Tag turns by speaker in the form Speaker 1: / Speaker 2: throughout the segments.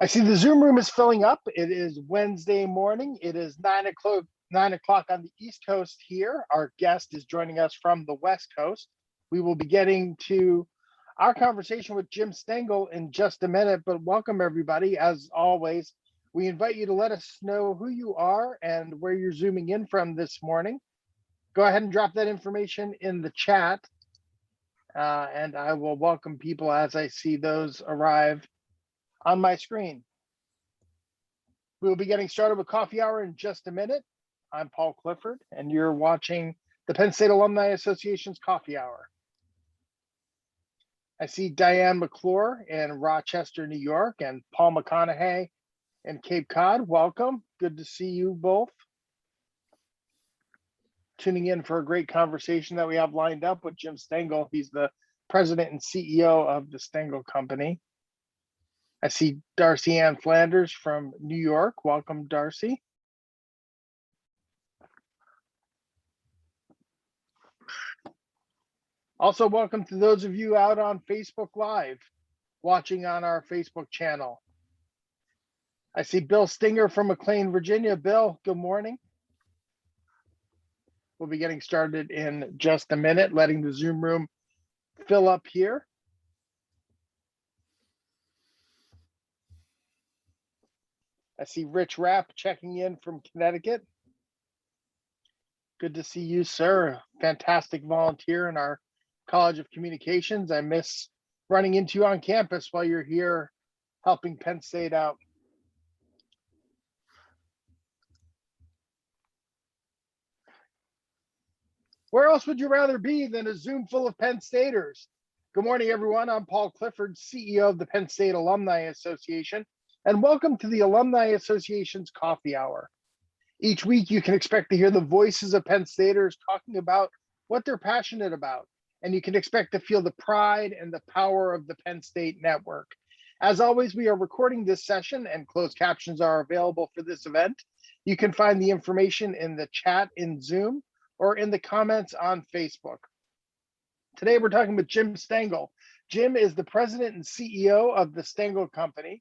Speaker 1: I see the Zoom room is filling up. It is Wednesday morning. It is 9 o'clock on the East Coast here. Our guest is joining us from the West Coast. We will be getting to our conversation with Jim Stengel in just a minute, but welcome everybody. As always, we invite you to let us know who you are and where you're zooming in from this morning. Go ahead and drop that information in the chat, and I will welcome people as I see those arrive on my screen. We will be getting started with coffee hour in just a minute. I'm Paul Clifford, and you're watching the Penn State Alumni Association's Coffee Hour. I see Diane McClure in Rochester, New York, and Paul McConaughey in Cape Cod. Welcome. Good to see you both. Tuning in for a great conversation that we have lined up with Jim Stengel. He's the president and CEO of the Stengel Company. I see Darcy Ann Flanders from New York. Welcome, Darcy. Also, welcome to those of you out on Facebook Live, watching on our Facebook channel. I see Bill Stinger from McLean, Virginia. Bill, good morning. We'll be getting started in just a minute, letting the Zoom room fill up here. I see Rich Rapp checking in from Connecticut. Good to see you, sir. Fantastic volunteer in our College of Communications. I miss running into you on campus while you're here helping Penn State out. Where else would you rather be than a Zoom full of Penn Staters? Good morning, everyone. I'm Paul Clifford, CEO of the Penn State Alumni Association, and welcome to the Alumni Association's Coffee Hour. Each week, you can expect to hear the voices of Penn Staters talking about what they're passionate about, and you can expect to feel the pride and the power of the Penn State network. As always, we are recording this session and closed captions are available for this event. You can find the information in the chat in Zoom or in the comments on Facebook. Today, we're talking with Jim Stengel. Jim is the president and CEO of the Stengel Company.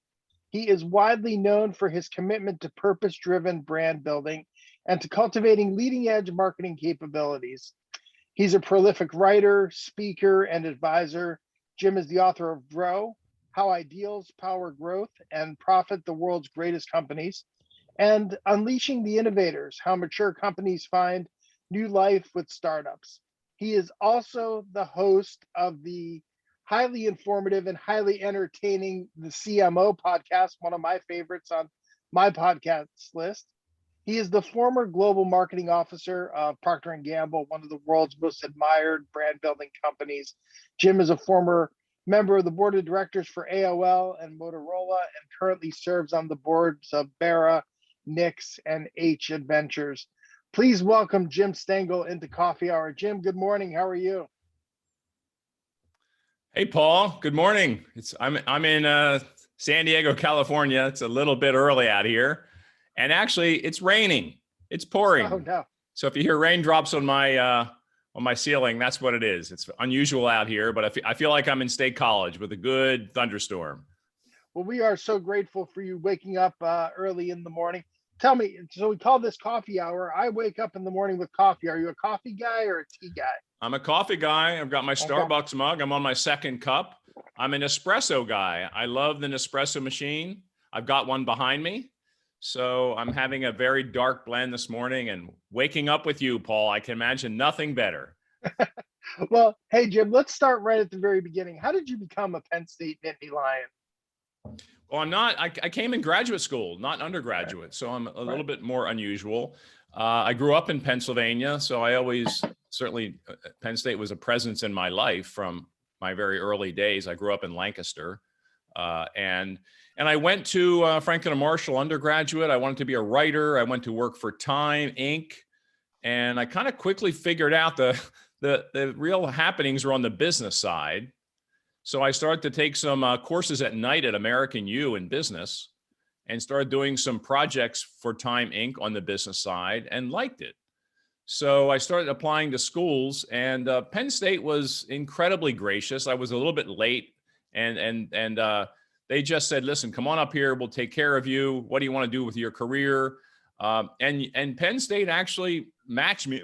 Speaker 1: He is widely known for his commitment to purpose-driven brand building and to cultivating leading-edge marketing capabilities. He's a prolific writer, speaker, and advisor. Jim is the author of Grow, How Ideals Power Growth and Profit the World's Greatest Companies, and Unleashing the Innovators, How Mature Companies Find New Life with Startups. He is also the host of the highly informative and highly entertaining the Cmo Podcast, one of my favorites on my podcast list. He is the former global marketing officer of Procter & Gamble, one of the world's most admired brand building companies. Jim is a former member of the board of directors for AOL and Motorola and currently serves on the boards of Bara, Nix, and H Adventures. Please welcome Jim Stengel into Coffee Hour. Jim, good morning. How are you?
Speaker 2: Hey, Paul. Good morning. I'm in San Diego, California. It's a little bit early out here, and actually, it's raining. It's pouring.
Speaker 1: Oh no!
Speaker 2: So if you hear raindrops on my ceiling, that's what it is. It's unusual out here, but I feel like I'm in State College with a good thunderstorm.
Speaker 1: Well, we are so grateful for you waking up early in the morning. Tell me, so we call this Coffee Hour. I wake up in the morning with coffee. Are you a coffee guy or a tea guy?
Speaker 2: I'm a coffee guy. I've got my Starbucks mug. I'm on my second cup. I'm an espresso guy. I love the Nespresso machine. I've got one behind me. So I'm having a very dark blend this morning and waking up with you, Paul. I can imagine nothing better.
Speaker 1: Well, hey, Jim, let's start right at the very beginning. How did you become a Penn State Nittany Lion?
Speaker 2: Well, I came in graduate school, not undergraduate. So I'm a little bit more unusual. I grew up in Pennsylvania. So certainly Penn State was a presence in my life from my very early days. I grew up in Lancaster. And I went to Franklin and Marshall undergraduate. I wanted to be a writer. I went to work for Time Inc. And I kind of quickly figured out the real happenings were on the business side. So I started to take some courses at night at American U in business and started doing some projects for Time Inc. on the business side and liked it. So I started applying to schools, and Penn State was incredibly gracious. I was a little bit late, and They just said, listen, come on up here. We'll take care of you. What do you want to do with your career? And Penn State actually matched me,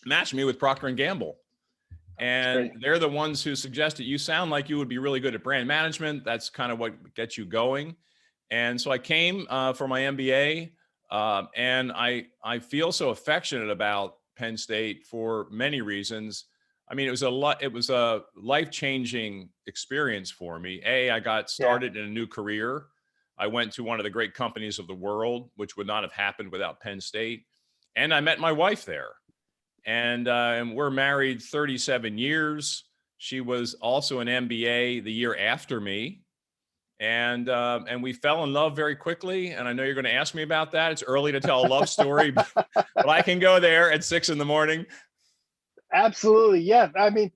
Speaker 2: matched me with Procter & Gamble. And they're the ones who suggested, you sound like you would be really good at brand management. That's kind of what gets you going. And so I came for my MBA, and I feel so affectionate about Penn State for many reasons. I mean, it was a life-changing experience for me. I got started in a new career. I went to one of the great companies of the world, which would not have happened without Penn State. And I met my wife there. And we're married 37 years. She was also an MBA the year after me. And we fell in love very quickly. And I know you're going to ask me about that. It's early to tell a love story, but I can go there at 6 a.m.
Speaker 1: Absolutely. Yeah. I mean,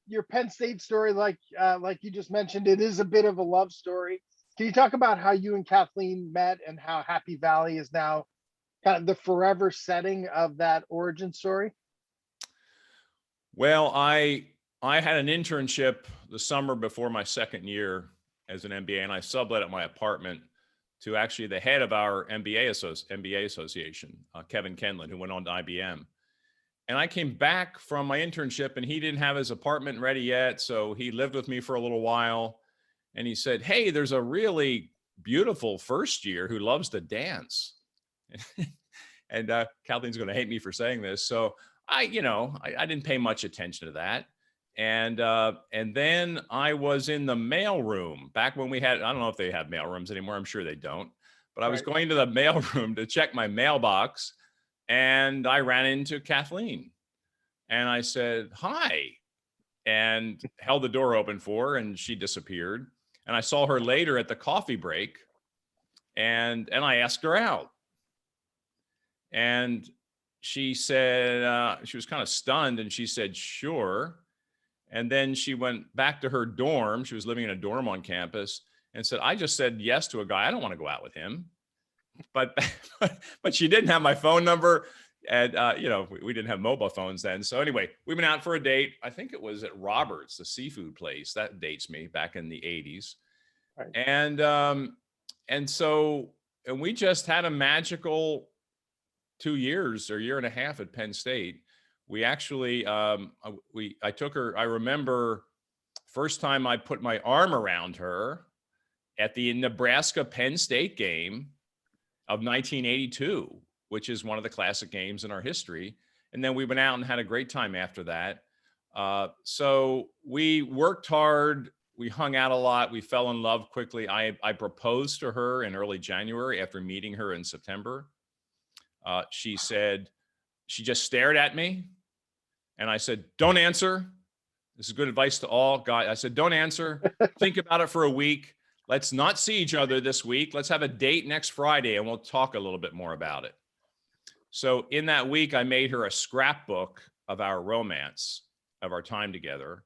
Speaker 1: your Penn State story, like you just mentioned, it is a bit of a love story. Can you talk about how you and Kathleen met and how Happy Valley is now kind of the forever setting of that origin story?
Speaker 2: Well, I had an internship the summer before my second year as an MBA, and I sublet at my apartment to actually the head of our MBA association, Kevin Kenlin, who went on to IBM. And I came back from my internship, and he didn't have his apartment ready yet, so he lived with me for a little while. And he said, "Hey, there's a really beautiful first year who loves to dance." And Kathleen's going to hate me for saying this. So I didn't pay much attention to that. And then I was in the mailroom back when we had, I don't know if they have mailrooms anymore. I'm sure they don't. But I was going to the mailroom to check my mailbox, and I ran into Kathleen. And I said, "Hi," and held the door open for her, and she disappeared. And I saw her later at the coffee break, and I asked her out. And she said, she was kind of stunned, and she said, "Sure." And then she went back to her dorm. She was living in a dorm on campus, and said, "I just said yes to a guy. I don't want to go out with him." But she didn't have my phone number. And, we didn't have mobile phones then. So anyway, we went out for a date. I think it was at Robert's, the seafood place. That dates me, back in the 80s. Right. And we just had a magical 2 years or year and a half at Penn State. We actually, I took her, I remember first time I put my arm around her at the Nebraska Penn State game of 1982, which is one of the classic games in our history. And then we went out and had a great time after that. So we worked hard. We hung out a lot. We fell in love quickly. I proposed to her in early January after meeting her in September. She said, she just stared at me. And I said, "Don't answer." This is good advice to all guys. I said, "Don't answer. Think about it for a week. Let's not see each other this week. Let's have a date next Friday, and we'll talk a little bit more about it." So in that week, I made her a scrapbook of our romance, of our time together.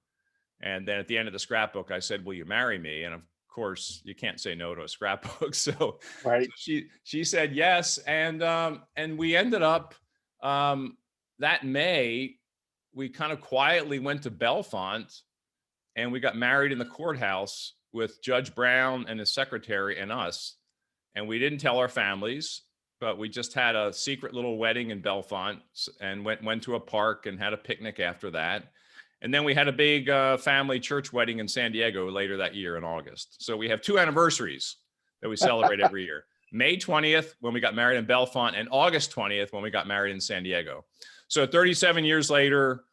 Speaker 2: And then at the end of the scrapbook, I said, "Will you marry me?" And of course, you can't say no to a scrapbook. So,
Speaker 1: right.
Speaker 2: So she said yes. And we ended up that May, we kind of quietly went to Bellefonte, and we got married in the courthouse with Judge Brown and his secretary and us. And we didn't tell our families, but we just had a secret little wedding in Bellefonte, and went to a park and had a picnic after that. And then we had a big family church wedding in San Diego later that year in August. So we have 2 anniversaries that we celebrate every year. May 20th, when we got married in Bellefonte, and August 20th, when we got married in San Diego. So 37 years later,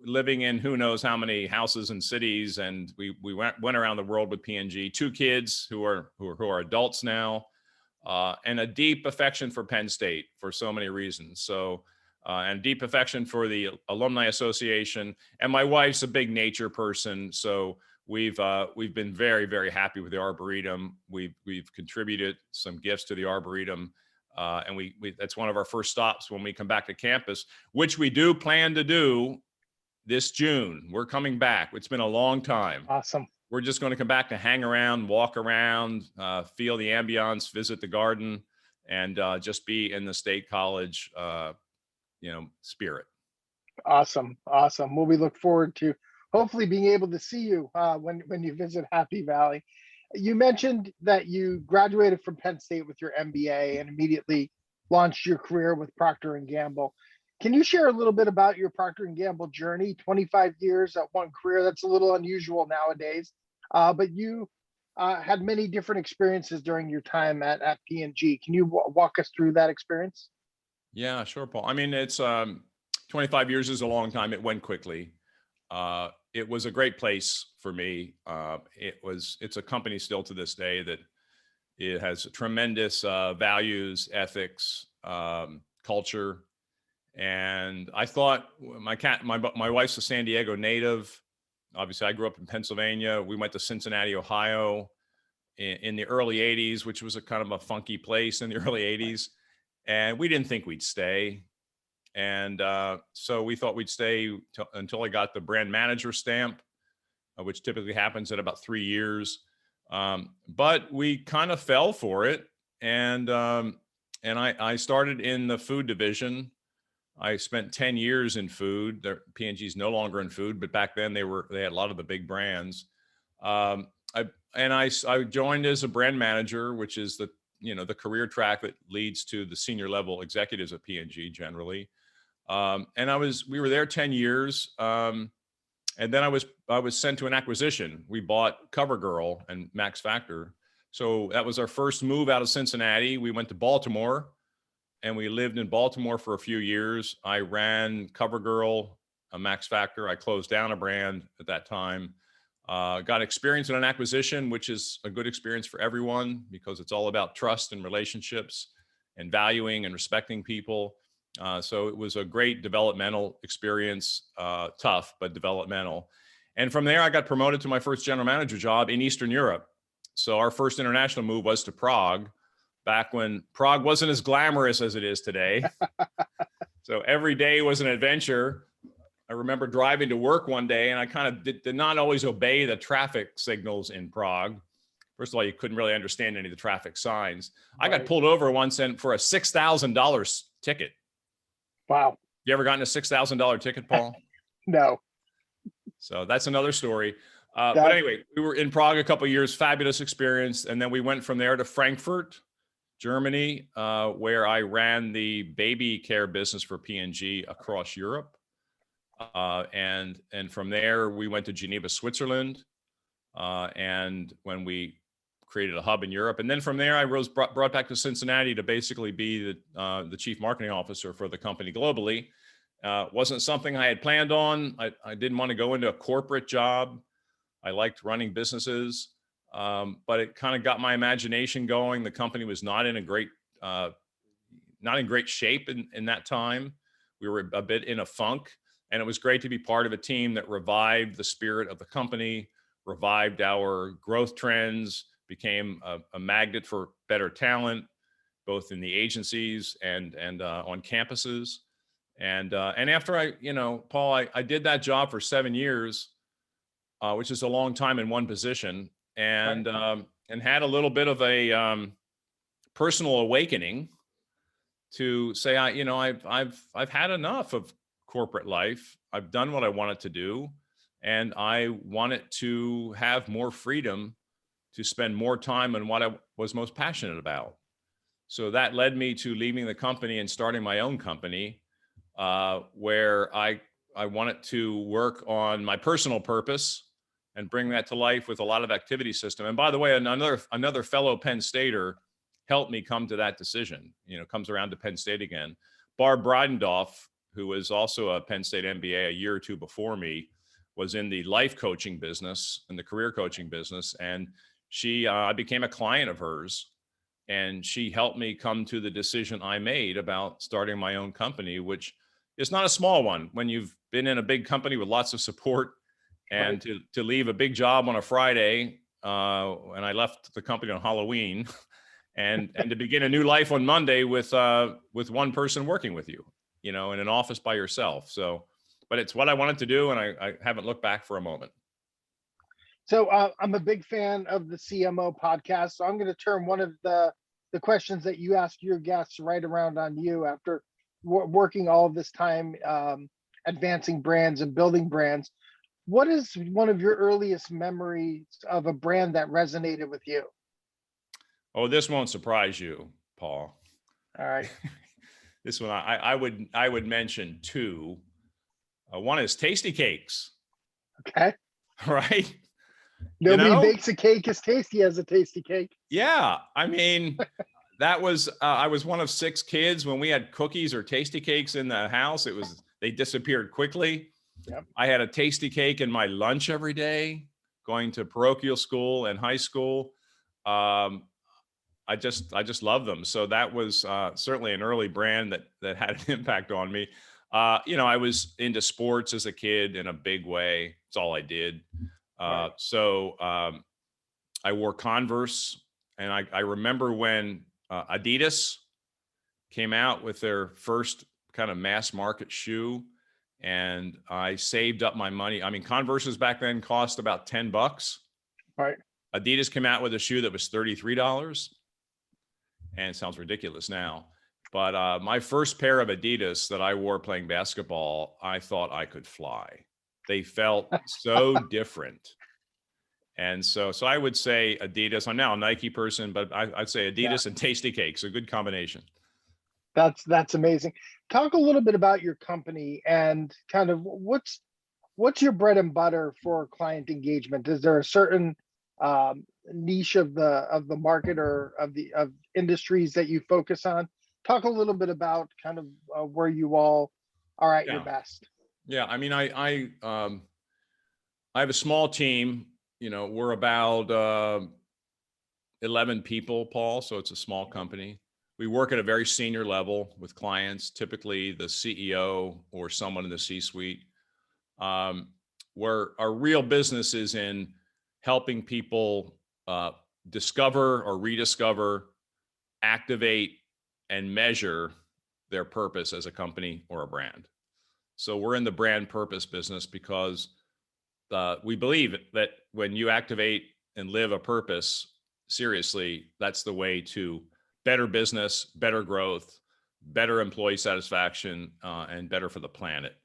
Speaker 2: living in who knows how many houses and cities, and we went around the world with P&G. 2 kids who are adults now, and a deep affection for Penn State for so many reasons. So, and deep affection for the Alumni Association. And my wife's a big nature person, so we've been very, very happy with the Arboretum. We've contributed some gifts to the Arboretum. And we that's one of our first stops when we come back to campus, which we do plan to do this June. We're coming back. It's been a long time.
Speaker 1: Awesome.
Speaker 2: We're just going to come back to hang around, walk around, feel the ambiance, visit the garden, and just be in the State College, spirit.
Speaker 1: Awesome. Well, we look forward to hopefully being able to see you when you visit Happy Valley. You mentioned that you graduated from Penn State with your MBA and immediately launched your career with Procter and Gamble. Can you share a little bit about your Procter and Gamble journey? 25 years at one career, that's a little unusual nowadays, but you had many different experiences during your time at P&G. Can you walk us through that experience?
Speaker 2: Yeah, sure, Paul. I mean, it's 25 years is a long time. It went quickly. It was a great place for me. It's a company still to this day that it has tremendous values, ethics, culture. And I thought my wife's a San Diego native. Obviously, I grew up in Pennsylvania. We went to Cincinnati, Ohio in the early 80s, which was a kind of a funky place in the early 80s. And we didn't think we'd stay. And so we thought we'd stay until I got the brand manager stamp, which typically happens at about 3 years. But we kind of fell for it. And I started in the food division. I spent 10 years in food. P&G is no longer in food, but back then they had a lot of the big brands. I joined as a brand manager, which is the career track that leads to the senior level executives at P&G generally. We were there 10 years. And then I was sent to an acquisition. We bought CoverGirl and Max Factor. So that was our first move out of Cincinnati. We went to Baltimore and we lived in Baltimore for a few years. I ran CoverGirl, Max Factor. I closed down a brand at that time. Got experience in an acquisition, which is a good experience for everyone because it's all about trust and relationships and valuing and respecting people. So it was a great developmental experience, tough, but developmental. And from there, I got promoted to my first general manager job in Eastern Europe. So our first international move was to Prague, back when Prague wasn't as glamorous as it is today. So every day was an adventure. I remember driving to work one day and I kind of did not always obey the traffic signals in Prague. First of all, you couldn't really understand any of the traffic signs. Right. I got pulled over once for a $6,000 ticket.
Speaker 1: Wow.
Speaker 2: You ever gotten a $6,000 ticket, Paul?
Speaker 1: No.
Speaker 2: So that's another story. But anyway, we were in Prague a couple of years, fabulous experience. And then we went from there to Frankfurt, Germany, where I ran the baby care business for P&G across Europe. And from there, we went to Geneva, Switzerland. And when we created a hub in Europe. And then from there, I was brought back to Cincinnati to basically be the chief marketing officer for the company globally. Wasn't something I had planned on. I didn't want to go into a corporate job. I liked running businesses, but it kind of got my imagination going. The company was not in great shape in that time. We were a bit in a funk, and it was great to be part of a team that revived the spirit of the company, revived our growth trends, became a magnet for better talent, both in the agencies and on campuses. And after Paul, I did that job for 7 years, which is a long time in one position, and had a little bit of a personal awakening to say, I've had enough of corporate life. I've done what I wanted to do, and I wanted to have more freedom to spend more time on what I was most passionate about. So that led me to leaving the company and starting my own company, where I wanted to work on my personal purpose and bring that to life with a lot of activity system. And by the way, another fellow Penn Stater helped me come to that decision, comes around to Penn State again. Barb Breidendorf, who was also a Penn State MBA a year or two before me, was in the life coaching business and the career coaching business. And I became a client of hers, and she helped me come to the decision I made about starting my own company, which is not a small one when you've been in a big company with lots of support. And right. to leave a big job on a Friday, and I left the company on Halloween, and to begin a new life on Monday with one person working with you, in an office by yourself. So, but it's what I wanted to do, and I haven't looked back for a moment.
Speaker 1: So I'm a big fan of the Cmo podcast. So I'm going to turn one of the questions that you ask your guests right around on you after working all of this time, advancing brands and building brands. What is one of your earliest memories of a brand that resonated with you?
Speaker 2: Oh, this won't surprise you, Paul.
Speaker 1: All right.
Speaker 2: This one, I would mention two. One is Tasty Cakes,
Speaker 1: Okay.
Speaker 2: right? You
Speaker 1: Nobody
Speaker 2: know?
Speaker 1: bakes a cake as tasty as a tasty cake.
Speaker 2: Yeah. I mean, that was, I was one of 6 kids. When we had cookies or Tasty Cakes in the house, they disappeared quickly.
Speaker 1: Yep.
Speaker 2: I had a Tasty Cake in my lunch every day, going to parochial school and high school. Um, I just love them. So that was certainly an early brand that had an impact on me. I was into sports as a kid in a big way. It's all I did.
Speaker 1: Right.
Speaker 2: So I wore Converse, and I remember when Adidas came out with their first kind of mass market shoe, and I saved up my money. I mean, Converse's back then cost about $10.
Speaker 1: Right.
Speaker 2: Adidas came out with a shoe that was $33. And it sounds ridiculous now. But my first pair of Adidas that I wore playing basketball, I thought I could fly. They felt so different. And so I would say Adidas. I'm now a Nike person, but I'd say Adidas and Tasty Cakes, a good combination.
Speaker 1: That's amazing. Talk a little bit about your company and kind of what's your bread and butter for client engagement? Is there a certain niche of the market or of industries that you focus on? Talk a little bit about kind of where you all are at your
Speaker 2: Yeah.
Speaker 1: best.
Speaker 2: Yeah. I mean, I have a small team. We're about 11 people, Paul. So it's a small company. We work at a very senior level with clients, typically the CEO or someone in the C-suite. Where our real business is in helping people discover or rediscover, activate, and measure their purpose as a company or a brand. So we're in the brand purpose business because we believe that when you activate and live a purpose seriously, that's the way to better business, better growth, better employee satisfaction, and better for the planet.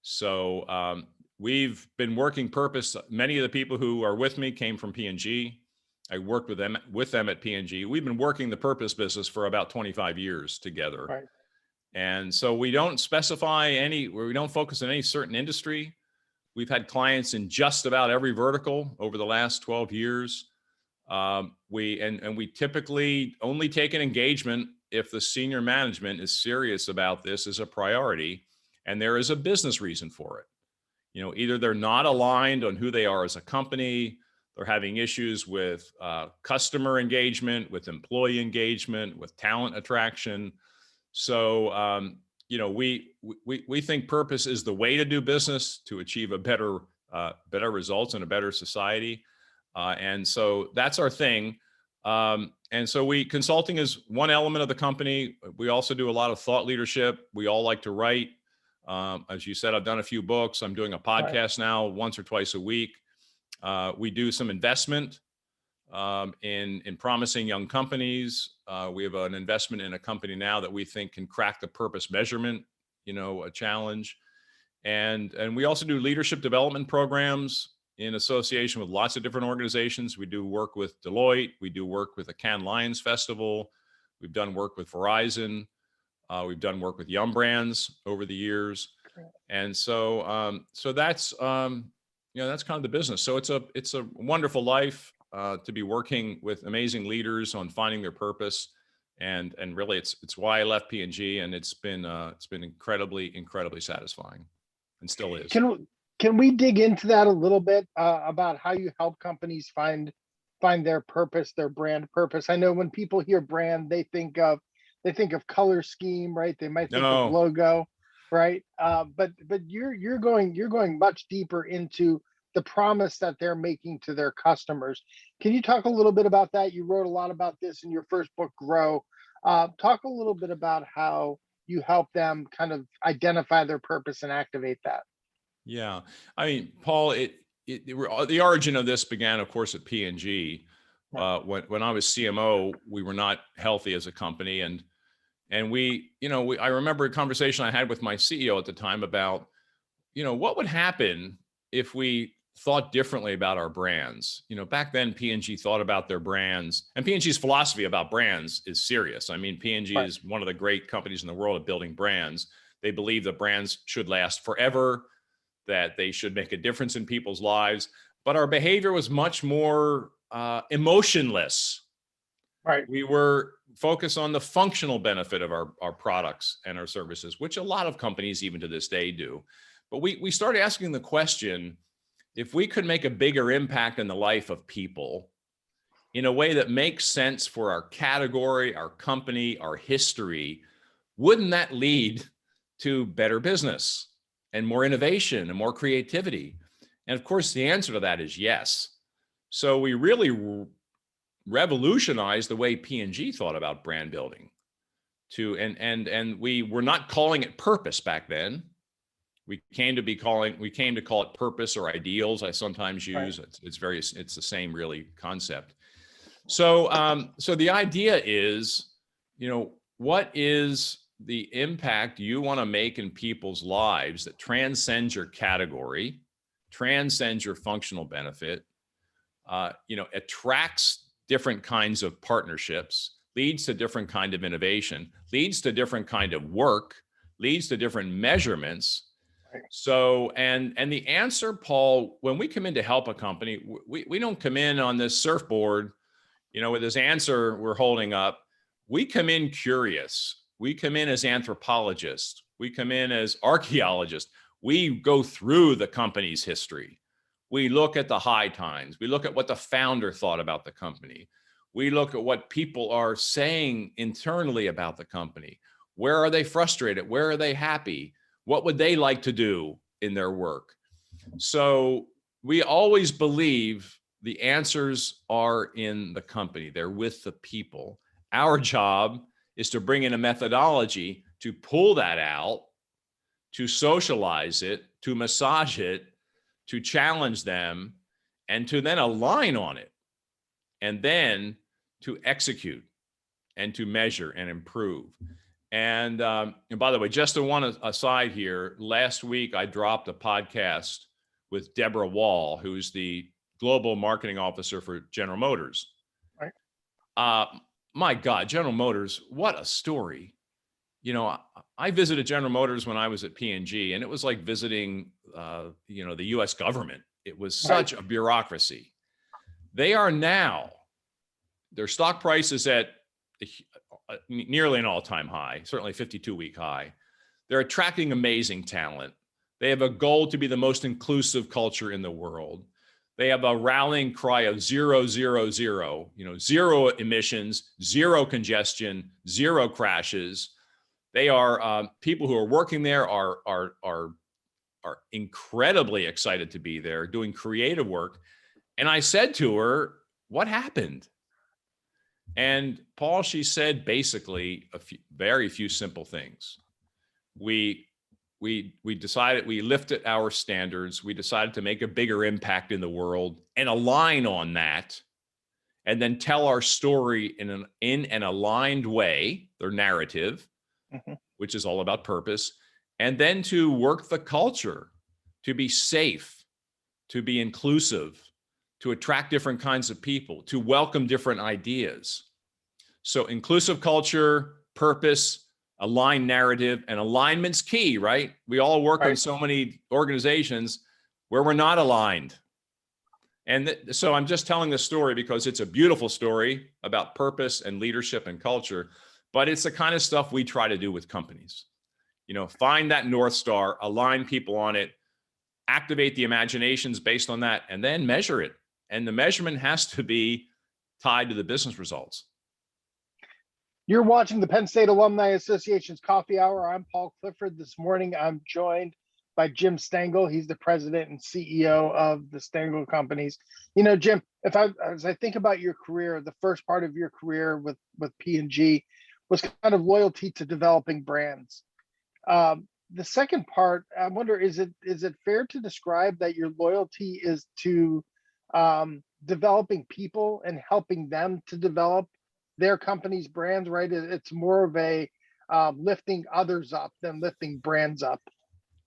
Speaker 2: So we've been working purpose. Many of the people who are with me came from P&G. I worked with them at P&G. We've been working the purpose business for about 25 years together.
Speaker 1: Right.
Speaker 2: And so we don't we don't focus on any certain industry. We've had clients in just about every vertical over the last 12 years. We typically only take an engagement if the senior management is serious about this as a priority and there is a business reason for it. Either they're not aligned on who they are as a company, they're having issues with customer engagement, with employee engagement, with talent attraction. So, we think purpose is the way to do business to achieve a better results and a better society. And so that's our thing. And so consulting is one element of the company. We also do a lot of thought leadership. We all like to write. As you said, I've done a few books. I'm doing a podcast now once or twice a week. We do some investment in promising young companies. We have an investment in a company now that we think can crack the purpose measurement, a challenge. And we also do leadership development programs in association with lots of different organizations. We do work with Deloitte. We do work with the Cannes Lions Festival. We've done work with Verizon. We've done work with Yum Brands over the years. And so that's, that's kind of the business. So it's a wonderful life to be working with amazing leaders on finding their purpose. And really it's why I left P&G, and it's been incredibly satisfying and still is.
Speaker 1: Can we dig into that a little bit about how you help companies find their purpose, their brand purpose? I know when people hear brand, they think of color scheme, right? They might think of logo, right? But you're going much deeper into the promise that they're making to their customers. Can you talk a little bit about that? You wrote a lot about this in your first book, Grow. Talk a little bit about how you help them kind of identify their purpose and activate that.
Speaker 2: Yeah, I mean, Paul, the origin of this began, of course, at P&G. When I was CMO, we were not healthy as a company, and I remember a conversation I had with my CEO at the time about, what would happen if we thought differently about our brands. Back then P&G thought about their brands, and P&G's philosophy about brands is serious. I mean, P&G
Speaker 1: Right.
Speaker 2: is one of the great companies in the world at building brands. They believe that brands should last forever, that they should make a difference in people's lives. But our behavior was much more emotionless.
Speaker 1: Right.
Speaker 2: We were focused on the functional benefit of our products and our services, which a lot of companies even to this day do. But we started asking the question, if we could make a bigger impact in the life of people in a way that makes sense for our category, our company, our history, wouldn't that lead to better business and more innovation and more creativity? And of course, the answer to that is yes. So we really revolutionized the way P&G thought about brand building. And we were not calling it purpose back then. We came to call it purpose or ideals. I sometimes use
Speaker 1: Right.
Speaker 2: it's the same really concept. So so the idea is, what is the impact you want to make in people's lives that transcends your category, transcends your functional benefit, attracts different kinds of partnerships, leads to different kind of innovation, leads to different kind of work, leads to different measurements. So, and the answer, Paul, when we come in to help a company, we don't come in on this surfboard, with this answer we're holding up. We come in curious. We come in as anthropologists. We come in as archaeologists. We go through the company's history. We look at the high times. We look at what the founder thought about the company. We look at what people are saying internally about the company. Where are they frustrated? Where are they happy? What would they like to do in their work? So we always believe the answers are in the company. They're with the people. Our job is to bring in a methodology to pull that out, to socialize it, to massage it, to challenge them, and to then align on it, and then to execute and to measure and improve. And by the way, just one aside here, last week I dropped a podcast with Deborah Wall, who's the global marketing officer for General Motors.
Speaker 1: Right.
Speaker 2: My God, General Motors, what a story. I visited General Motors when I was at P&G, and it was like visiting, the U.S. government. It was such a bureaucracy. They are now, their stock price is at nearly an all-time high, certainly 52-week high. They're attracting amazing talent. They have a goal to be the most inclusive culture in the world. They have a rallying cry of 0, 0, 0, zero emissions, zero congestion, zero crashes. They are people who are working there are incredibly excited to be there, doing creative work. And I said to her, "What happened?" And Paul, she said basically very few simple things. We decided, we lifted our standards. We decided to make a bigger impact in the world and align on that, and then tell our story in an aligned way, their narrative, which is all about purpose, and then to work the culture, to be safe, to be inclusive, to attract different kinds of people, to welcome different ideas. So inclusive culture, purpose, aligned narrative, and alignment's key, right? We all work on so many organizations where we're not aligned. And so I'm just telling this story because it's a beautiful story about purpose and leadership and culture, but it's the kind of stuff we try to do with companies. Find that North Star, align people on it, activate the imaginations based on that, and then measure it. And the measurement has to be tied to the business results.
Speaker 1: You're watching the Penn State Alumni Association's Coffee Hour. I'm Paul Clifford. This morning, I'm joined by Jim Stengel. He's the president and CEO of the Stengel Companies. Jim, as I think about your career, the first part of your career with P&G was kind of loyalty to developing brands. The second part, I wonder, is it fair to describe that your loyalty is to developing people and helping them to develop their company's brands, right? It's more of a lifting others up than lifting brands up.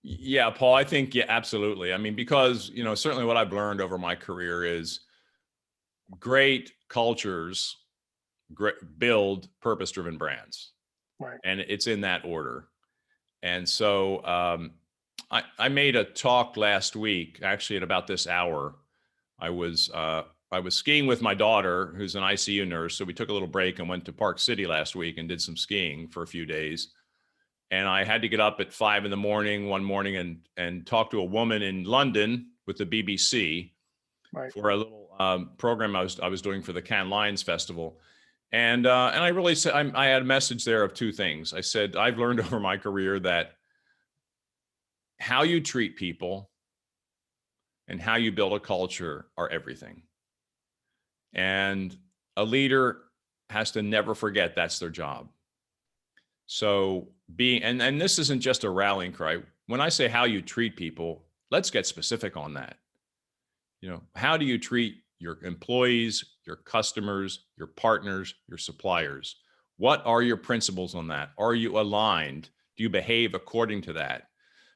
Speaker 2: Yeah, Paul, I think, yeah, absolutely. I mean, because, certainly what I've learned over my career is great cultures build purpose-driven brands.
Speaker 1: Right.
Speaker 2: And it's in that order. And so I made a talk last week, actually at about this hour. I was skiing with my daughter, who's an ICU nurse. So we took a little break and went to Park City last week and did some skiing for a few days. And I had to get up at 5 a.m. one morning and talk to a woman in London with the BBC
Speaker 1: Right.
Speaker 2: for a little program I was doing for the Cannes Lions Festival. And I really said, I had a message there of two things. I said, I've learned over my career that how you treat people and how you build a culture are everything. And a leader has to never forget that's their job. So and this isn't just a rallying cry. When I say how you treat people, let's get specific on that. How do you treat your employees, your customers, your partners, your suppliers? What are your principles on that? Are you aligned? Do you behave according to that?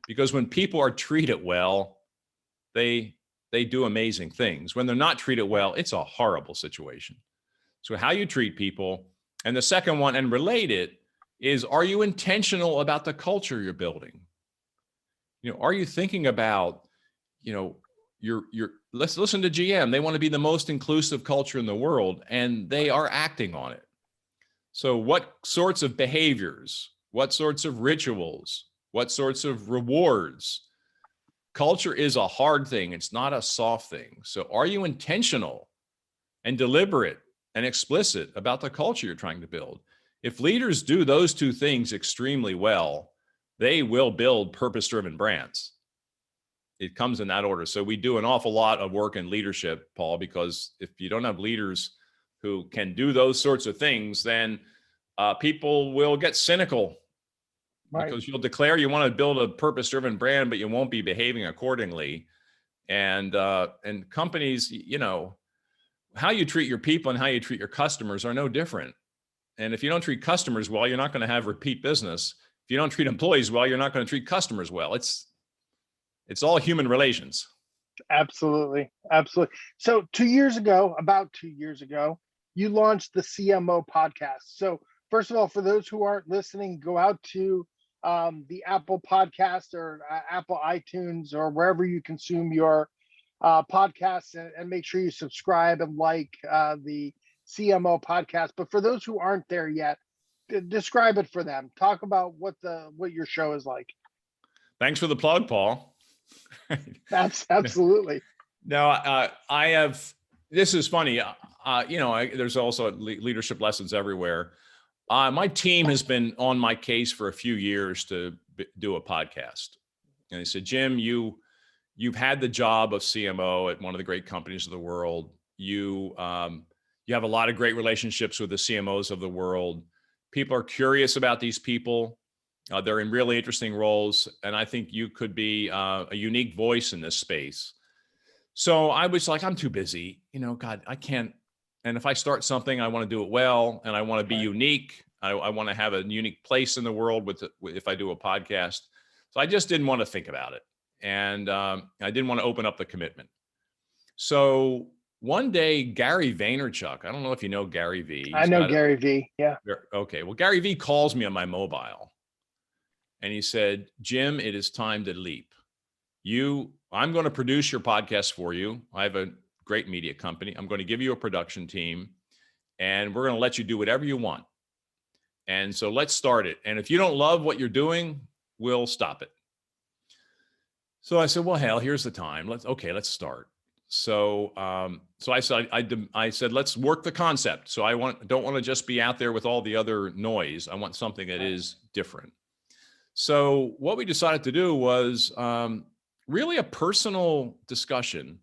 Speaker 2: Because when people are treated well, they do amazing things. When they're not treated well, it's a horrible situation. So how you treat people. And the second one, and related, is, are you intentional about the culture you're building? Are you thinking about, let's listen to GM. They want to be the most inclusive culture in the world, and they are acting on it. So what sorts of behaviors, what sorts of rituals, what sorts of rewards? Culture is a hard thing. It's not a soft thing. So are you intentional and deliberate and explicit about the culture you're trying to build? If leaders do those two things extremely well, they will build purpose-driven brands. It comes in that order. So we do an awful lot of work in leadership, Paul, because if you don't have leaders who can do those sorts of things, then people will get cynical. Right. Because you'll declare you want to build a purpose-driven brand, but you won't be behaving accordingly. And companies, how you treat your people and how you treat your customers are no different. And if you don't treat customers well, you're not going to have repeat business. If you don't treat employees well, you're not going to treat customers well. It's all human relations.
Speaker 1: Absolutely. Absolutely. So about 2 years ago, you launched the Cmo Podcast. So first of all, for those who aren't listening, go out to the Apple Podcast or Apple iTunes or wherever you consume your podcasts, and make sure you subscribe and like the Cmo Podcast. But for those who aren't there yet, describe it for them. Talk about what your show is like.
Speaker 2: Thanks for the plug, Paul.
Speaker 1: Absolutely.
Speaker 2: No, this is funny. There's also leadership lessons everywhere. My team has been on my case for a few years to do a podcast. And they said, Jim, you've had the job of CMO at one of the great companies of the world. You have a lot of great relationships with the CMOs of the world. People are curious about these people. They're in really interesting roles. And I think you could be a unique voice in this space. So I was like, I'm too busy. God, I can't. And if I start something, I want to do it well, and I want to be unique. I want to have a unique place in the world if I do a podcast. So I just didn't want to think about it. And I didn't want to open up the commitment. So one day, Gary Vaynerchuk, I don't know if you know Gary V.
Speaker 1: I know Gary V. Yeah.
Speaker 2: Okay. Well, Gary V calls me on my mobile. And he said, Jim, it is time to leap. I'm going to produce your podcast for you. I have a great media company. I'm going to give you a production team, and we're going to let you do whatever you want. And so let's start it. And if you don't love what you're doing, we'll stop it. So I said, well, hell, here's the time. Let's start. So I said, let's work the concept. So I don't want to just be out there with all the other noise. I want something that is different. So what we decided to do was really a personal discussion,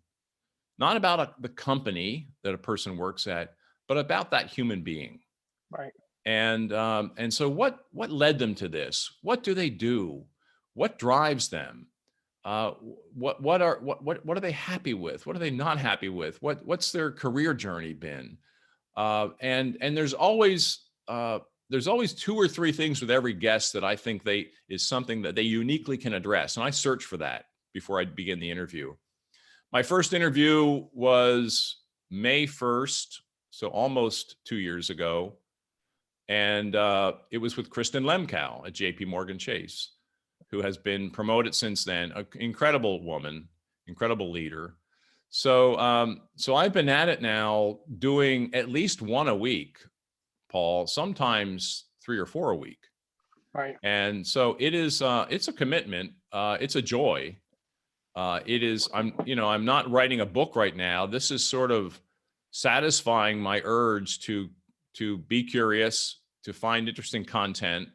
Speaker 2: not about the company that a person works at, but about that human being.
Speaker 1: Right.
Speaker 2: And so what led them to this? What do they do? What drives them? What are they happy with? What are they not happy with? What's their career journey been? And there's always there's always two or three things with every guest that I think is something that they uniquely can address. And I search for that before I begin the interview. My first interview was May 1st, so almost 2 years ago. And it was with Kristen Lemkow at JP Morgan Chase, who has been promoted since then. An incredible woman, incredible leader. So, so I've been at it now doing at least one a week, Paul, sometimes 3 or 4 a week.
Speaker 1: Right.
Speaker 2: And so it is, it's a commitment. It's a joy. It is, I'm not writing a book right now. This is sort of satisfying my urge to be curious, to find interesting content,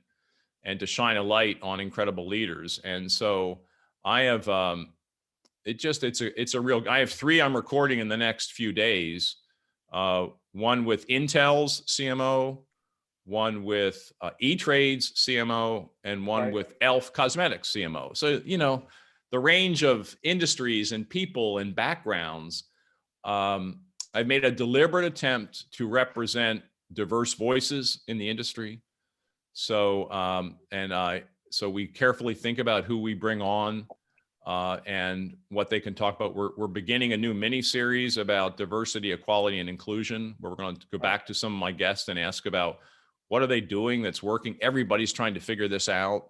Speaker 2: and to shine a light on incredible leaders. And so I have, it's a real, I have 3 I'm recording in the next few days. One with Intel's CMO, one with E-Trade's CMO, and one with Elf Cosmetics CMO. So, the range of industries and people and backgrounds, I've made a deliberate attempt to represent diverse voices in the industry. So, so we carefully think about who we bring on and what they can talk about. We're beginning a new mini series about diversity, equality, and inclusion, where we're going to go back to some of my guests and ask about what are they doing that's working. Everybody's trying to figure this out.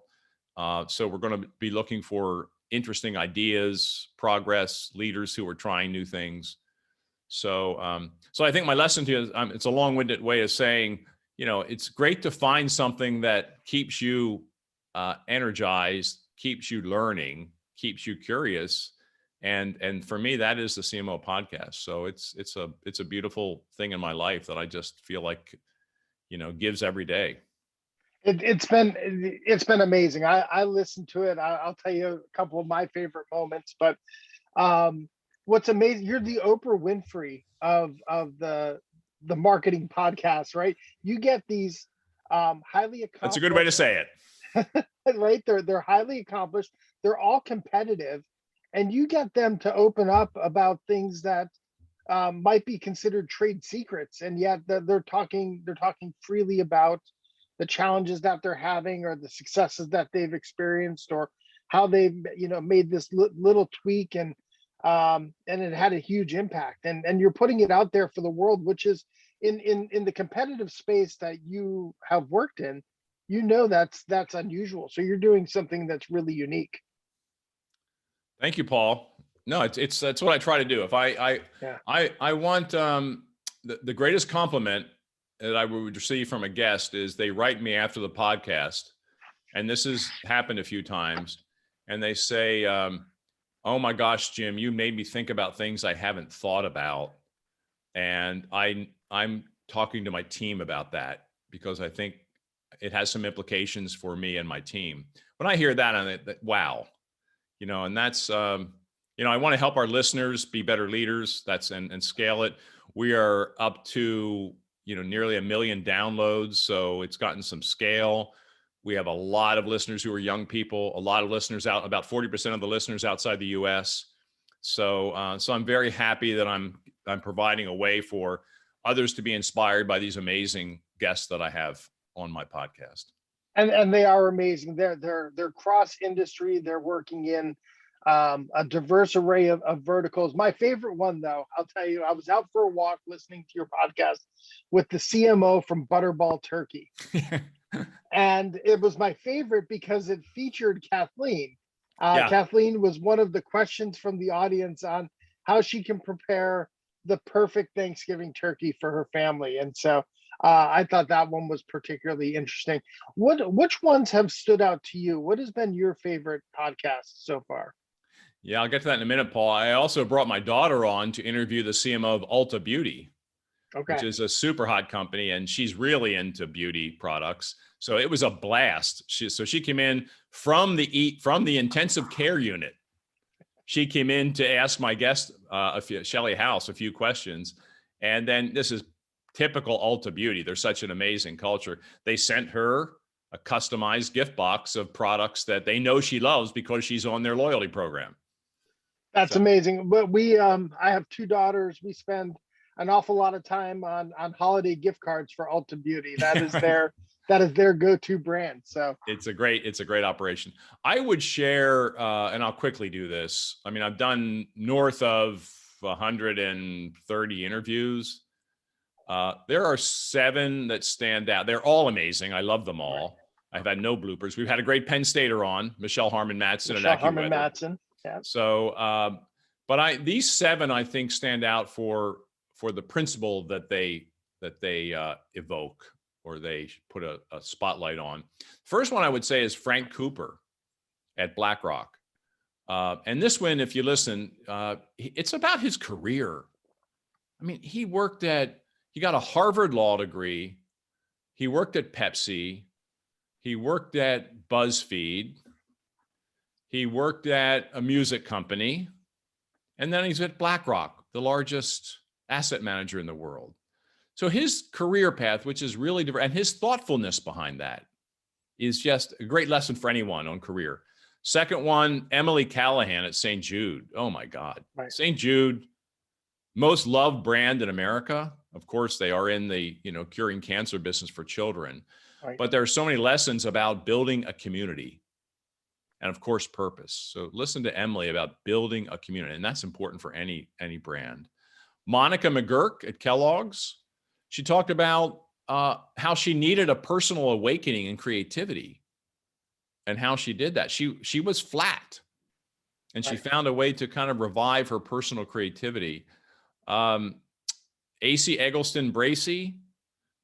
Speaker 2: So we're going to be looking for interesting ideas, progress, leaders who are trying new things. So, so I think my lesson to you is, it's a long-winded way of saying, it's great to find something that keeps you energized, keeps you learning, keeps you curious. And for me, that is the CMO podcast. So it's a beautiful thing in my life that I just feel like, gives every day.
Speaker 1: It's been amazing. I listened to it. I'll tell you a couple of my favorite moments, but what's amazing, you're the Oprah Winfrey of the marketing podcast, right? You get these highly accomplished.
Speaker 2: That's a good way to say it.
Speaker 1: Right? They're highly accomplished. They're all competitive, and you get them to open up about things that might be considered trade secrets, and yet they're talking freely about the challenges that they're having, or the successes that they've experienced, or how they've made this little tweak, and it had a huge impact. And you're putting it out there for the world, which is in the competitive space that you have worked in. That's unusual. So you're doing something that's really unique.
Speaker 2: Thank you, Paul. No, it's that's what I try to do. If I want the greatest compliment that I would receive from a guest is they write me after the podcast, and this has happened a few times, and they say, "Oh my gosh, Jim, you made me think about things I haven't thought about," and I'm talking to my team about that because I think it has some implications for me and my team. When I hear that, I'm like, wow, and that's I want to help our listeners be better leaders. And scale it. We are up to nearly 1 million downloads, so it's gotten some scale. We have a lot of listeners who are young people, a lot of listeners about 40% of the listeners outside the US. So, so I'm very happy that I'm providing a way for others to be inspired by these amazing guests that I have on my podcast.
Speaker 1: And they are amazing. They're cross industry. They're working in a diverse array of verticals. My favorite one, though, I'll tell you, I was out for a walk listening to your podcast with the CMO from Butterball Turkey. And it was my favorite because it featured Kathleen. Kathleen was one of the questions from the audience on how she can prepare the perfect Thanksgiving turkey for her family. And so I thought that one was particularly interesting. Which ones have stood out to you? What has been your favorite podcast so far?
Speaker 2: Yeah, I'll get to that in a minute, Paul. I also brought my daughter on to interview the CMO of Ulta Beauty, which is a super hot company, and she's really into beauty products. So it was a blast. She came in from the intensive care unit. She came in to ask my guest, Shelly House, a few questions, and then this is typical Ulta Beauty. They're such an amazing culture. They sent her a customized gift box of products that they know she loves because she's on their loyalty program.
Speaker 1: That's amazing. But I have 2 daughters. We spend an awful lot of time on holiday gift cards for Ulta Beauty. That is that is their go-to brand. So
Speaker 2: it's a great operation. I would share, and I'll quickly do this. I mean, I've done north of 130 interviews. There are 7 that stand out. They're all amazing. I love them all. Right. I've had no bloopers. We've had a great Penn Stater on, Michelle Harmon-Matson and AccuWeather.
Speaker 1: Yeah.
Speaker 2: So, but these 7, I think, stand out for the principle that they evoke, or they put a spotlight on. First one I would say is Frank Cooper at Blackrock. And this one, if you listen, it's about his career. I mean, he got a Harvard law degree. He worked at Pepsi. He worked at BuzzFeed. He worked at a music company. And then he's at Blackrock, the largest asset manager in the world. So his career path, which is really different, and his thoughtfulness behind that is just a great lesson for anyone on career. Second one, Emily Callahan at St. Jude. Oh my God. Right. St. Jude, most loved brand in America. Of course, they are in the, curing cancer business for children. Right. But there are so many lessons about building a community and, of course, purpose. So listen to Emily about building a community, and that's important for any brand. Monica McGurk at Kellogg's. She talked about how she needed a personal awakening in creativity and how she did that. She was flat, and she found a way to kind of revive her personal creativity. AC Eggleston Bracey,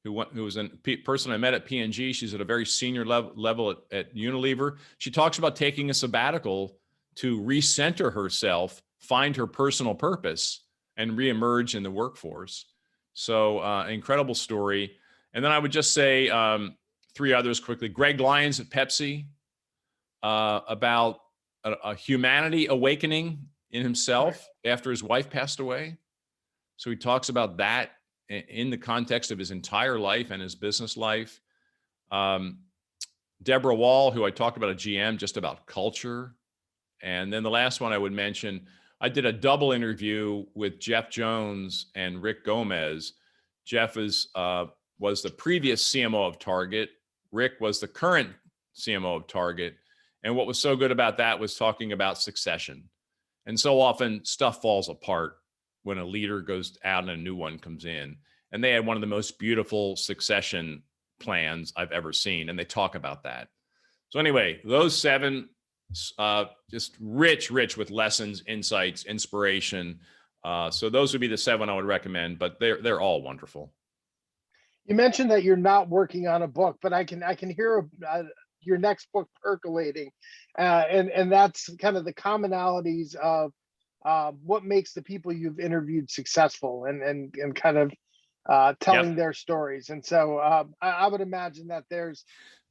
Speaker 2: who was a person I met at P&G. She's at a very senior level at Unilever. She talks about taking a sabbatical to recenter herself, find her personal purpose, and reemerge in the workforce. So incredible story. And then I would just say 3 others quickly. Greg Lyons at Pepsi, about a humanity awakening in himself after his wife passed away. So he talks about that in the context of his entire life and his business life. Deborah Wall, who I talked about at GM, just about culture. And then the last one I would mention, I did a double interview with Jeff Jones and Rick Gomez. Jeff was the previous CMO of Target. Rick was the current CMO of Target. And what was so good about that was talking about succession. And so often stuff falls apart when a leader goes out and a new one comes in. And they had one of the most beautiful succession plans I've ever seen. And they talk about that. So anyway, those 7, just rich with lessons, insights, inspiration. So those would be the 7 I would recommend, but they're all wonderful.
Speaker 1: You mentioned that you're not working on a book, but I can hear your next book percolating, and that's kind of the commonalities of what makes the people you've interviewed successful, and kind of telling their stories. And so I would imagine that there's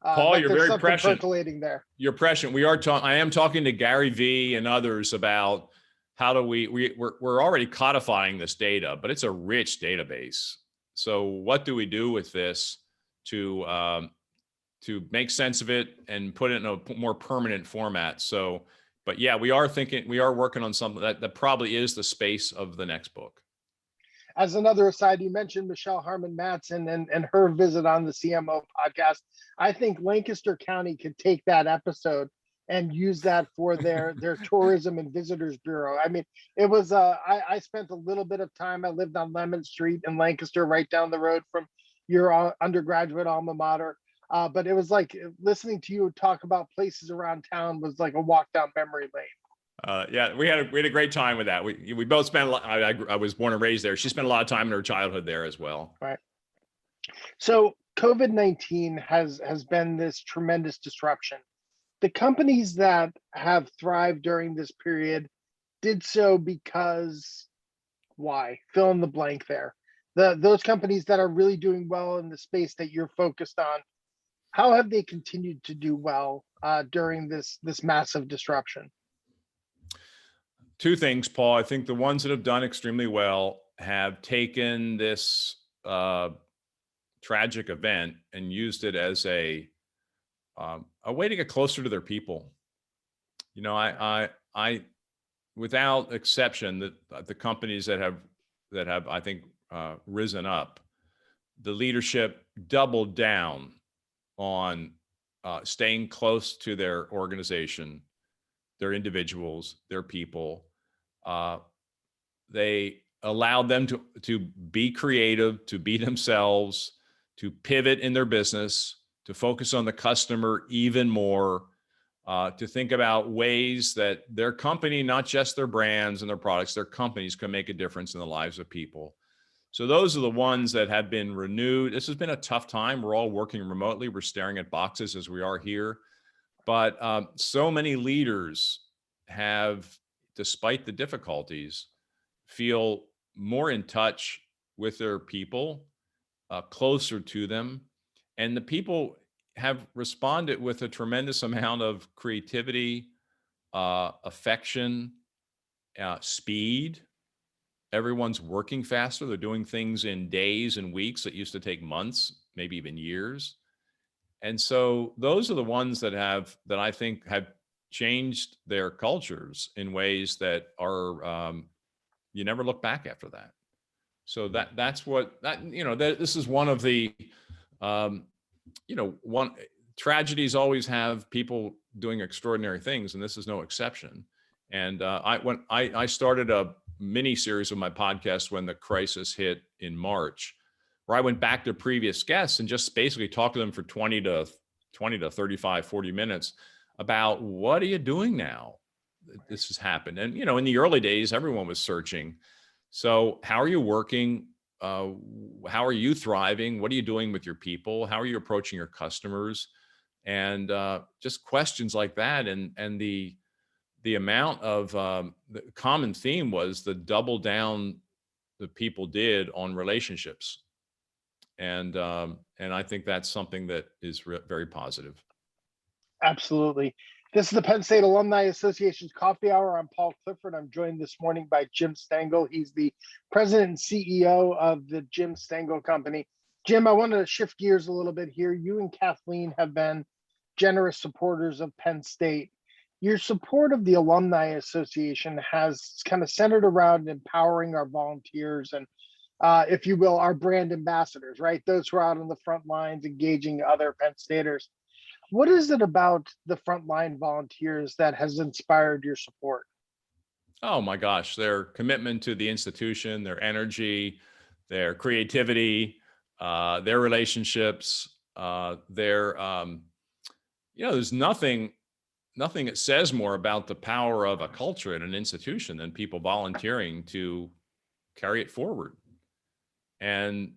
Speaker 2: Paul, you're very prescient.
Speaker 1: Percolating there. You're
Speaker 2: prescient. I am talking to Gary Vee and others about how do we're already codifying this data, but it's a rich database. So what do we do with this to make sense of it and put it in a more permanent format? So, but yeah, we are working on something that probably is the space of the next book.
Speaker 1: As another aside, you mentioned Michelle Harmon-Matson and her visit on the Cmo podcast. I think Lancaster County could take that episode and use that for their tourism and visitors bureau. I mean, it was I spent a little bit of time. I lived on Lemon Street in Lancaster, right down the road from your undergraduate alma mater. But it was like listening to you talk about places around town was like a walk down memory lane.
Speaker 2: Yeah, we had a great time with that. We both spent a lot. I was born and raised there. She spent a lot of time in her childhood there as well.
Speaker 1: Right. So COVID-19 has been this tremendous disruption. The companies that have thrived during this period did so because why? Fill in the blank there. Those companies that are really doing well in the space that you're focused on, how have they continued to do well during this massive disruption?
Speaker 2: 2 things, Paul. I think the ones that have done extremely well have taken this tragic event and used it as a way to get closer to their people. You know, I without exception, that the companies that have I think risen up, the leadership doubled down on staying close to their organization, their individuals, their people. They allowed them to be creative, to be themselves, to pivot in their business, to focus on the customer even more, to think about ways that their company, not just their brands and their products, their companies can make a difference in the lives of people. So those are the ones that have been renewed. This has been a tough time. We're all working remotely. We're staring at boxes as we are here. But so many leaders have, despite the difficulties, feel more in touch with their people, closer to them. And the people have responded with a tremendous amount of creativity, affection, speed. Everyone's working faster. They're doing things in days and weeks that used to take months, maybe even years. And so those are the ones that I think have changed their cultures in ways that are, you never look back after that. So this is one of the, one tragedies always have people doing extraordinary things, and this is no exception. And I started a mini series of my podcast when the crisis hit in March, where I went back to previous guests and just basically talked to them for 20 to 35, 40 minutes about what are you doing now? This has happened. And, in the early days, everyone was searching. So how are you working? How are you thriving? What are you doing with your people? How are you approaching your customers? And just questions like that. And the amount of the common theme was the double down that people did on relationships. And I think that's something that is very positive.
Speaker 1: Absolutely. This is the Penn State Alumni Association's Coffee Hour. I'm Paul Clifford. I'm joined this morning by Jim Stengel. He's the president and CEO of the Jim Stengel Company. Jim, I want to shift gears a little bit here. You and Kathleen have been generous supporters of Penn State. Your support of the Alumni Association has kind of centered around empowering our volunteers and, if you will, our brand ambassadors, right? Those who are out on the front lines engaging other Penn Staters. What is it about the frontline volunteers that has inspired your support?
Speaker 2: Oh my gosh, their commitment to the institution, their energy, their creativity, their relationships, there's nothing that says more about the power of a culture and an institution than people volunteering to carry it forward. And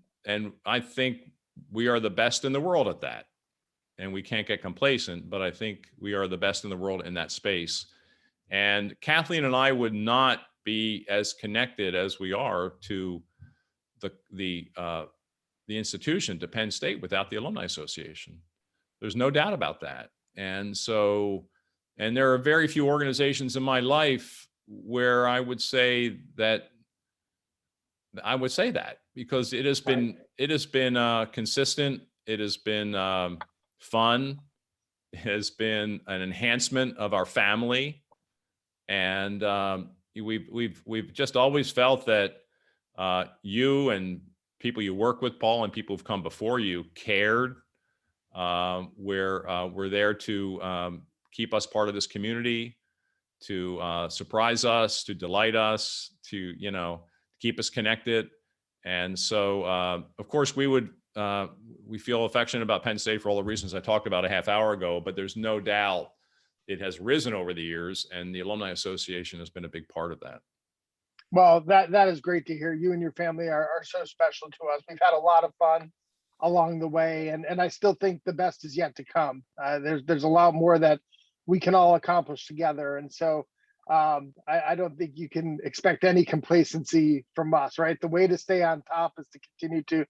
Speaker 2: I think we are the best in the world at that. And we can't get complacent, but I think we are the best in the world in that space. And Kathleen and I would not be as connected as we are to the institution, to Penn State, without the Alumni Association. There's no doubt about that. And there are very few organizations in my life where I would say that because it has been consistent. It has been fun. It has been an enhancement of our family, and we've just always felt that you and people you work with, Paul, and people who've come before you cared. We're there to keep us part of this community, to surprise us, to delight us, to keep us connected. And so, of course, we feel affectionate about Penn State for all the reasons I talked about a half hour ago, but there's no doubt it has risen over the years, and the Alumni Association has been a big part of that.
Speaker 1: Well, that is great to hear. You and your family are so special to us. We've had a lot of fun along the way, and I still think the best is yet to come. There's a lot more that we can all accomplish together. And so I don't think you can expect any complacency from us, right? The way to stay on top is to continue to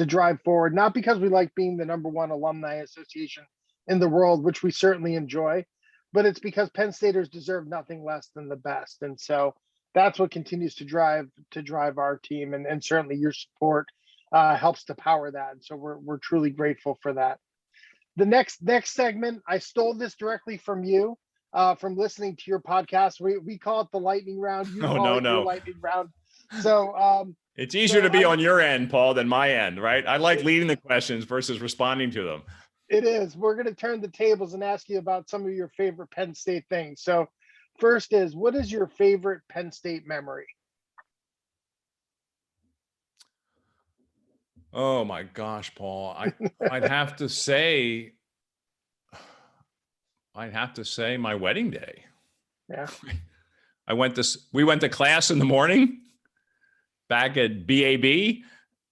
Speaker 1: drive forward, not because we like being the #1 alumni association in the world, which we certainly enjoy, but it's because Penn Staters deserve nothing less than the best. And so that's what continues to drive our team, and certainly your support helps to power that. And so we're truly grateful for that. The next segment, I stole this directly from you, from listening to your podcast. We call it the lightning round. You call it your lightning round. So
Speaker 2: it's easier to be on your end, Paul, than my end, right? I like leading the questions versus responding to them.
Speaker 1: It is. We're going to turn the tables and ask you about some of your favorite Penn State things. So first is, what is your favorite Penn State memory?
Speaker 2: Oh my gosh, Paul. I'd have to say my wedding day.
Speaker 1: Yeah.
Speaker 2: We went to class in the morning back at BAB.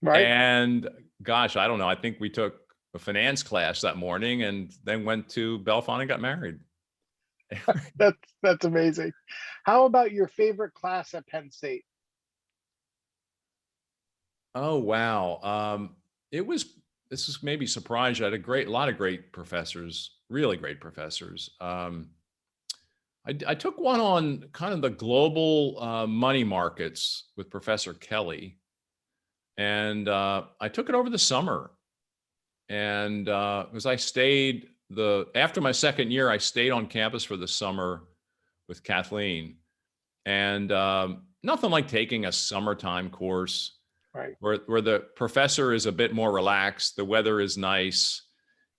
Speaker 1: Right.
Speaker 2: And gosh, I don't know. I think we took a finance class that morning and then went to Bellefonte and got married.
Speaker 1: That's amazing. How about your favorite class at Penn State?
Speaker 2: Oh, wow. This is maybe surprised you. I had a lot of great professors, really great professors. I took one on kind of the global money markets with Professor Kelly. And I took it over the summer. And because after my second year, I stayed on campus for the summer with Kathleen. And nothing like taking a summertime course.
Speaker 1: Right.
Speaker 2: Where the professor is a bit more relaxed, the weather is nice,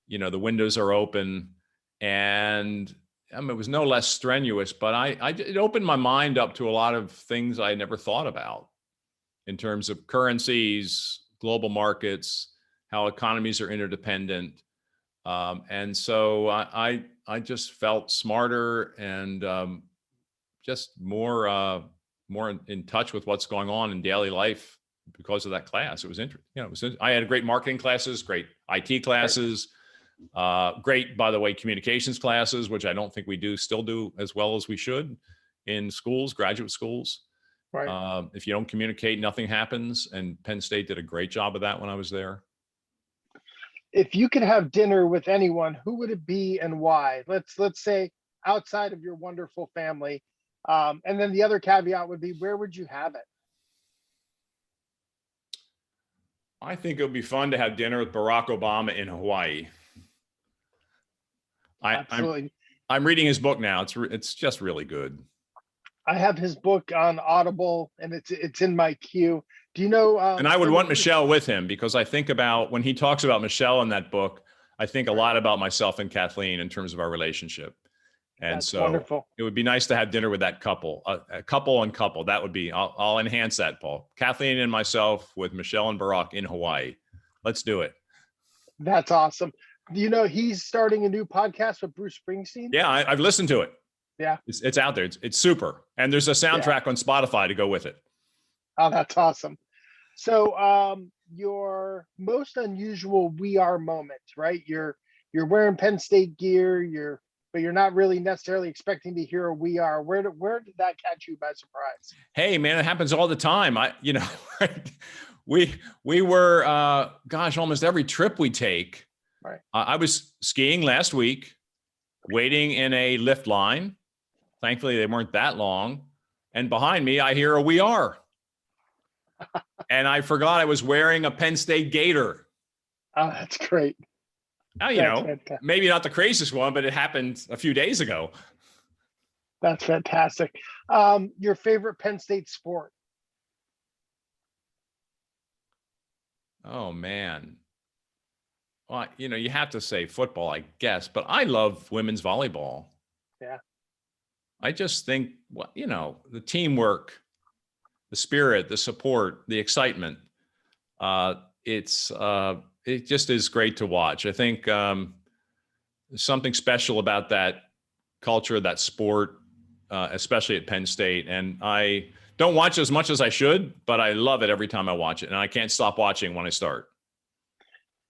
Speaker 2: the windows are open, and it was no less strenuous, but it opened my mind up to a lot of things I never thought about in terms of currencies, global markets, how economies are interdependent. And so I just felt smarter and just more in touch with what's going on in daily life because of that class. It was interesting. I had great marketing classes, great IT classes, great, by the way, communications classes, which I don't think we still do as well as we should in schools, graduate schools.
Speaker 1: Right.
Speaker 2: If you don't communicate, nothing happens. And Penn State did a great job of that when I was there.
Speaker 1: If you could have dinner with anyone, who would it be and why? Let's say outside of your wonderful family. And then the other caveat would be, where would you have it?
Speaker 2: I think it would be fun to have dinner with Barack Obama in Hawaii.
Speaker 1: Absolutely.
Speaker 2: I'm reading his book now. It's just really good.
Speaker 1: I have his book on Audible, and it's in my queue. Do you know?
Speaker 2: And I would want Michelle with him, because I think about when he talks about Michelle in that book, I think a lot about myself and Kathleen in terms of our relationship. And
Speaker 1: That's
Speaker 2: so
Speaker 1: wonderful.
Speaker 2: It would be nice to have dinner with that couple, a couple on couple. That would be, I'll enhance that, Paul. Kathleen and myself with Michelle and Barack in Hawaii. Let's do it.
Speaker 1: That's awesome. Do you know he's starting a new podcast with Bruce Springsteen?
Speaker 2: Yeah, I've listened to it.
Speaker 1: Yeah.
Speaker 2: It's out there. It's super. And there's a soundtrack on Spotify to go with it.
Speaker 1: Oh, that's awesome. So your most unusual we are moment, right? You're wearing Penn State gear, but you're not really necessarily expecting to hear a we are. Where did that catch you by surprise?
Speaker 2: Hey man, it happens all the time. We were almost every trip we take.
Speaker 1: Right.
Speaker 2: I was skiing last week, waiting in a lift line. Thankfully, they weren't that long. And behind me, I hear a we are. And I forgot I was wearing a Penn State gator.
Speaker 1: Oh, that's great.
Speaker 2: Now, maybe not the craziest one, but it happened a few days ago.
Speaker 1: That's fantastic. Your favorite Penn State sport?
Speaker 2: Oh, man. Well, you have to say football, I guess, but I love women's volleyball.
Speaker 1: Yeah.
Speaker 2: I just think, the teamwork, the spirit, the support, the excitement, it just is great to watch. I think there's something special about that culture, that sport, especially at Penn State. And I don't watch as much as I should, but I love it every time I watch it. And I can't stop watching when I start.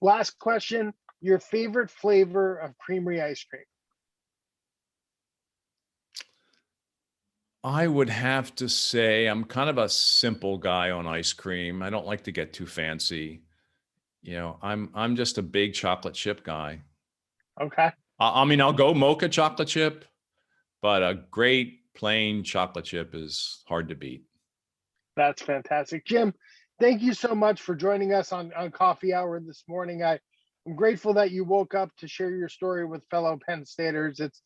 Speaker 1: Last question, your favorite flavor of creamery ice cream?
Speaker 2: I would have to say I'm kind of a simple guy on ice cream. I don't like to get too fancy. I'm just a big chocolate chip guy.
Speaker 1: Okay.
Speaker 2: I'll go mocha chocolate chip, but a great plain chocolate chip is hard to beat.
Speaker 1: That's fantastic. Jim, thank you so much for joining us on Coffee Hour this morning. I'm grateful that you woke up to share your story with fellow Penn Staters. It's,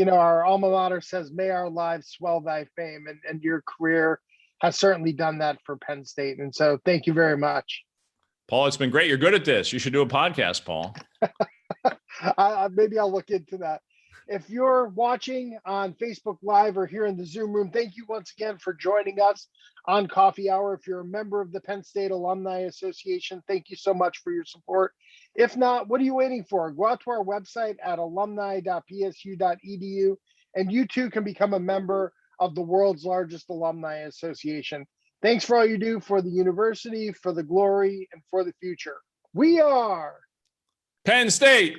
Speaker 1: our alma mater says, may our lives swell thy fame, and your career has certainly done that for Penn State. And so thank you very much.
Speaker 2: Paul, it's been great. You're good at this. You should do a podcast, Paul.
Speaker 1: Maybe I'll look into that. If you're watching on Facebook Live or here in the Zoom room, thank you once again for joining us on Coffee Hour. If you're a member of the Penn State Alumni Association, thank you so much for your support. If not, what are you waiting for? Go out to our website at alumni.psu.edu, and you too can become a member of the world's largest alumni association. Thanks for all you do for the university, for the glory, and for the future. We are
Speaker 2: Penn State.